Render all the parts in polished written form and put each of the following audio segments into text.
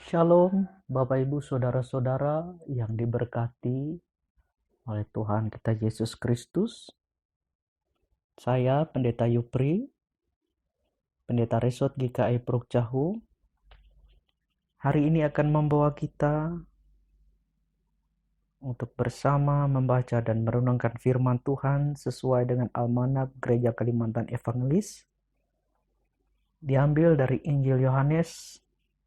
Shalom, Bapak Ibu Saudara-saudara yang diberkati oleh Tuhan kita Yesus Kristus. Saya Pendeta Yupri, Pendeta Resort GKI Pruk Jahu. Hari ini akan membawa kita untuk bersama membaca dan merenungkan firman Tuhan sesuai dengan Almanak Gereja Kalimantan Evangelis. Diambil dari Injil Yohanes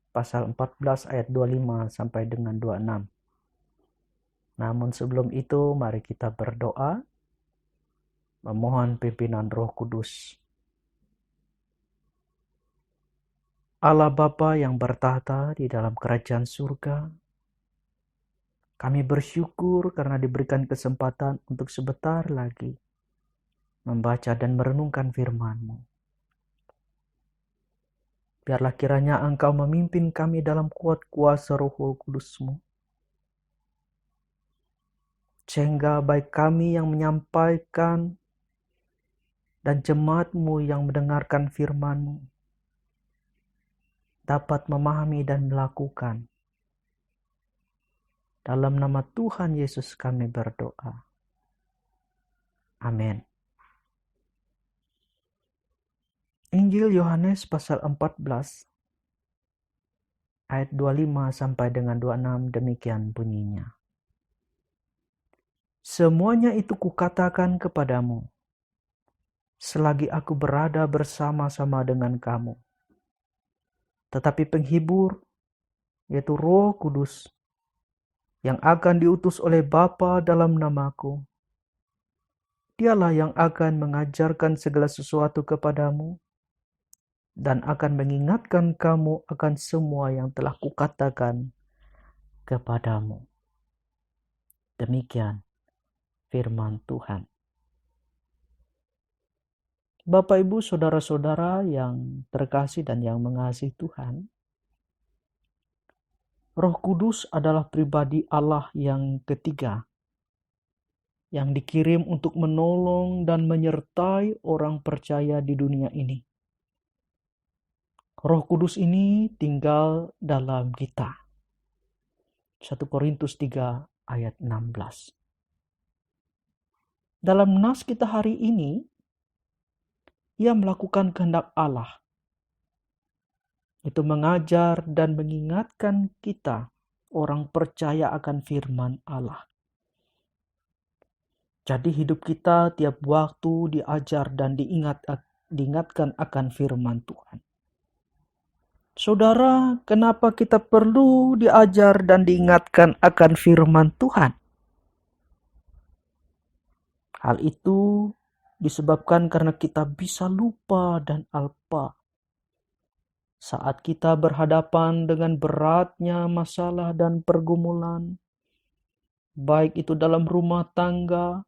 pasal 14 ayat 25 sampai dengan 26. Namun sebelum itu mari kita berdoa, memohon pimpinan Roh Kudus. Allah Bapa yang bertahta di dalam kerajaan surga, kami bersyukur karena diberikan kesempatan untuk sebentar lagi membaca dan merenungkan firman-Mu. Biarlah kiranya Engkau memimpin kami dalam kuat kuasa Roh Kudus-Mu, sehingga baik kami yang menyampaikan dan jemaat-Mu yang mendengarkan firman-Mu dapat memahami dan melakukan. Dalam nama Tuhan Yesus kami berdoa. Amin. Injil Yohanes pasal 14 ayat 25 sampai dengan 26 demikian bunyinya. Semuanya itu kukatakan kepadamu selagi aku berada bersama-sama dengan kamu. Tetapi penghibur, yaitu Roh Kudus, yang akan diutus oleh Bapa dalam namaku, Dialah yang akan mengajarkan segala sesuatu kepadamu dan akan mengingatkan kamu akan semua yang telah kukatakan kepadamu. Demikian firman Tuhan. Bapak, Ibu, Saudara-saudara yang terkasih dan yang mengasihi Tuhan, Roh Kudus adalah pribadi Allah yang ketiga yang dikirim untuk menolong dan menyertai orang percaya di dunia ini. Roh Kudus ini tinggal dalam kita. 1 Korintus 3 ayat 16. Dalam nas kita hari ini, ia melakukan kehendak Allah. Itu mengajar dan mengingatkan kita, orang percaya akan firman Allah. Jadi hidup kita tiap waktu diajar dan diingatkan akan firman Tuhan. Saudara, kenapa kita perlu diajar dan diingatkan akan firman Tuhan? Hal itu disebabkan karena kita bisa lupa dan alpa saat kita berhadapan dengan beratnya masalah dan pergumulan, baik itu dalam rumah tangga,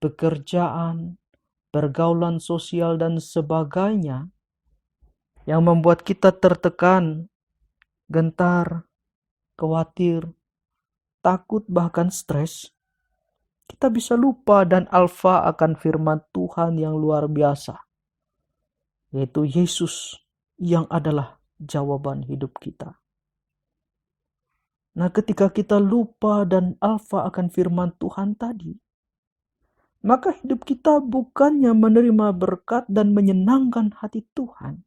pekerjaan, pergaulan sosial dan sebagainya, yang membuat kita tertekan, gentar, khawatir, takut bahkan stres. Kita bisa lupa dan alfa akan firman Tuhan yang luar biasa, yaitu Yesus yang adalah jawaban hidup kita. Nah, ketika kita lupa dan alfa akan firman Tuhan tadi, maka hidup kita bukannya menerima berkat dan menyenangkan hati Tuhan,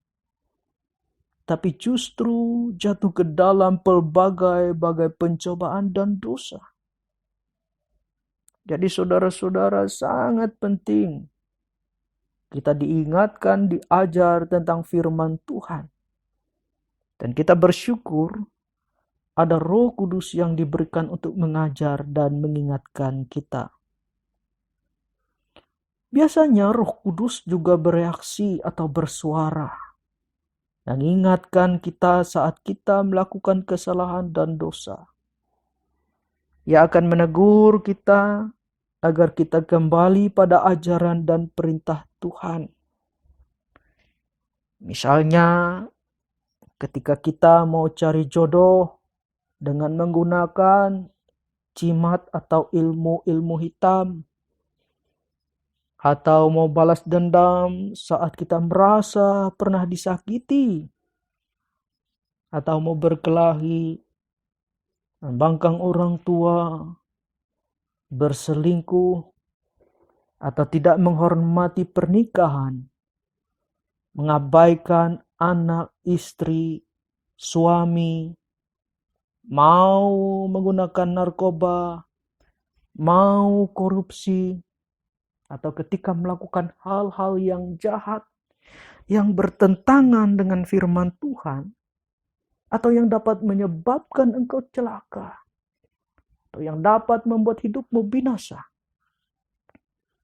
tapi justru jatuh ke dalam pelbagai-bagai pencobaan dan dosa. Jadi saudara-saudara, sangat penting kita diingatkan, diajar tentang firman Tuhan. Dan kita bersyukur ada Roh Kudus yang diberikan untuk mengajar dan mengingatkan kita. Biasanya Roh Kudus juga bereaksi atau bersuara, mengingatkan kita saat kita melakukan kesalahan dan dosa. Ia akan menegur kita agar kita kembali pada ajaran dan perintah Tuhan. Misalnya, ketika kita mau cari jodoh dengan menggunakan jimat atau ilmu-ilmu hitam, atau mau balas dendam saat kita merasa pernah disakiti, atau mau berkelahi, membangkang orang tua, berselingkuh, atau tidak menghormati pernikahan, mengabaikan anak, istri, suami, mau menggunakan narkoba, mau korupsi, atau ketika melakukan hal-hal yang jahat, yang bertentangan dengan firman Tuhan, atau yang dapat menyebabkan engkau celaka, atau yang dapat membuat hidupmu binasa.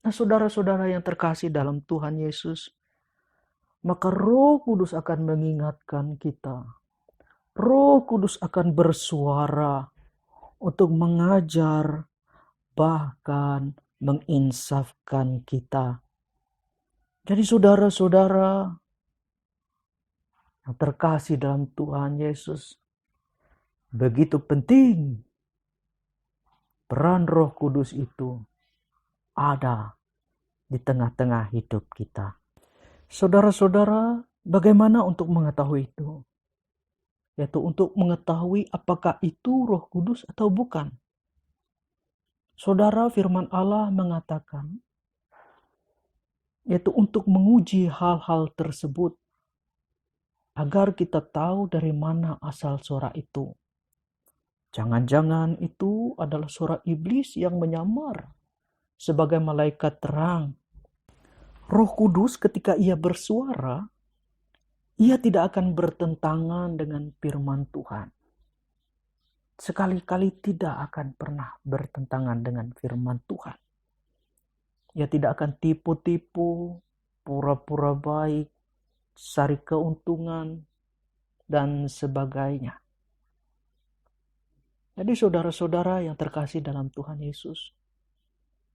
Nah, saudara-saudara yang terkasih dalam Tuhan Yesus, maka Roh Kudus akan mengingatkan kita. Roh Kudus akan bersuara untuk mengajar, bahkan menginsafkan kita. Jadi saudara-saudara yang terkasih dalam Tuhan Yesus, begitu penting peran Roh Kudus itu ada di tengah-tengah hidup kita. Saudara-saudara, bagaimana untuk mengetahui itu? Yaitu untuk mengetahui apakah itu Roh Kudus atau bukan. Saudara, firman Allah mengatakan, yaitu untuk menguji hal-hal tersebut, agar kita tahu dari mana asal suara itu. Jangan-jangan itu adalah suara iblis yang menyamar sebagai malaikat terang. Roh Kudus ketika ia bersuara, ia tidak akan bertentangan dengan firman Tuhan. Sekali-kali tidak akan pernah bertentangan dengan firman Tuhan. Ia tidak akan tipu-tipu, pura-pura baik, cari keuntungan, dan sebagainya. Jadi saudara-saudara yang terkasih dalam Tuhan Yesus,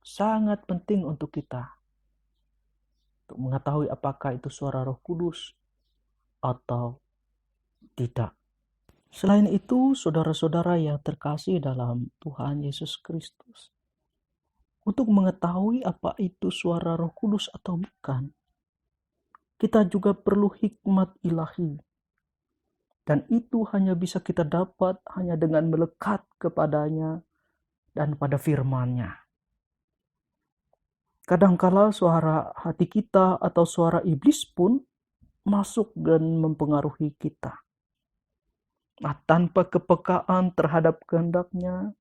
sangat penting untuk kita untuk mengetahui apakah itu suara Roh Kudus atau tidak. Selain itu, saudara-saudara yang terkasih dalam Tuhan Yesus Kristus, untuk mengetahui apa itu suara Roh Kudus atau bukan, kita juga perlu hikmat ilahi. Dan itu hanya bisa kita dapat hanya dengan melekat kepadanya dan pada firman-Nya. Kadangkala suara hati kita atau suara iblis pun masuk dan mempengaruhi kita. Nah, tanpa kepekaan terhadap kehendak-Nya,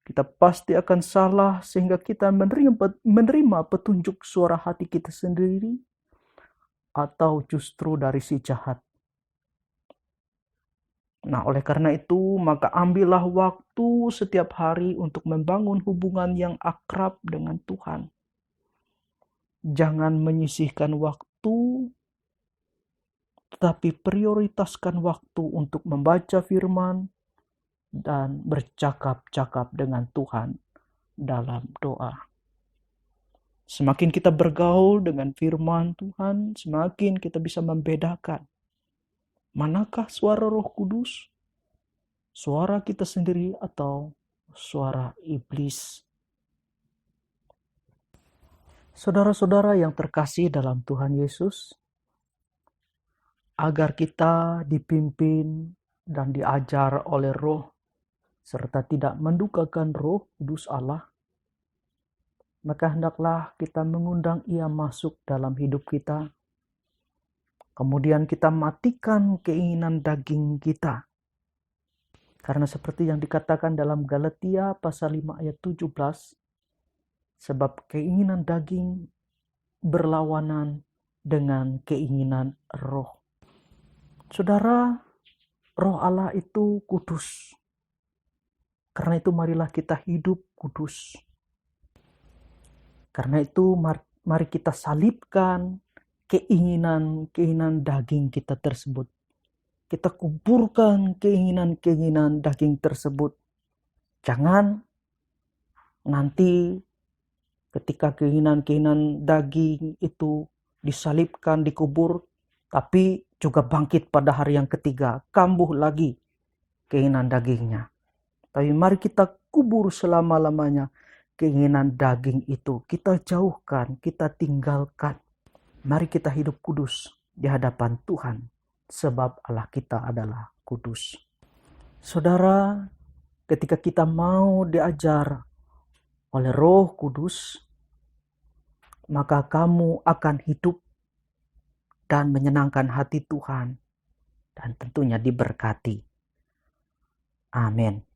kita pasti akan salah sehingga kita menerima petunjuk suara hati kita sendiri atau justru dari si jahat. Nah, oleh karena itu, maka ambillah waktu setiap hari untuk membangun hubungan yang akrab dengan Tuhan. Jangan menyisihkan waktu, tetapi prioritaskan waktu untuk membaca firman dan bercakap-cakap dengan Tuhan dalam doa. Semakin kita bergaul dengan firman Tuhan, semakin kita bisa membedakan manakah suara Roh Kudus, suara kita sendiri, atau suara iblis. Saudara-saudara yang terkasih dalam Tuhan Yesus, agar kita dipimpin dan diajar oleh Roh, serta tidak mendukakan Roh Kudus Allah, maka hendaklah kita mengundang Ia masuk dalam hidup kita. Kemudian kita matikan keinginan daging kita. Karena seperti yang dikatakan dalam Galatia pasal 5 ayat 17, sebab keinginan daging berlawanan dengan keinginan roh. Saudara, Roh Allah itu kudus. Karena itu marilah kita hidup kudus. Karena itu mari kita salibkan keinginan daging kita tersebut. Kita kuburkan keinginan daging tersebut. Jangan nanti ketika keinginan daging itu disalibkan, dikubur, tapi juga bangkit pada hari yang ketiga, kambuh lagi keinginan dagingnya. Tapi mari kita kubur selama-lamanya keinginan daging itu. Kita jauhkan, kita tinggalkan. Mari kita hidup kudus di hadapan Tuhan. sebab Allah kita adalah kudus. Saudara, ketika kita mau diajar oleh Roh Kudus, maka kamu akan hidup dan menyenangkan hati Tuhan, dan tentunya diberkati. Amin.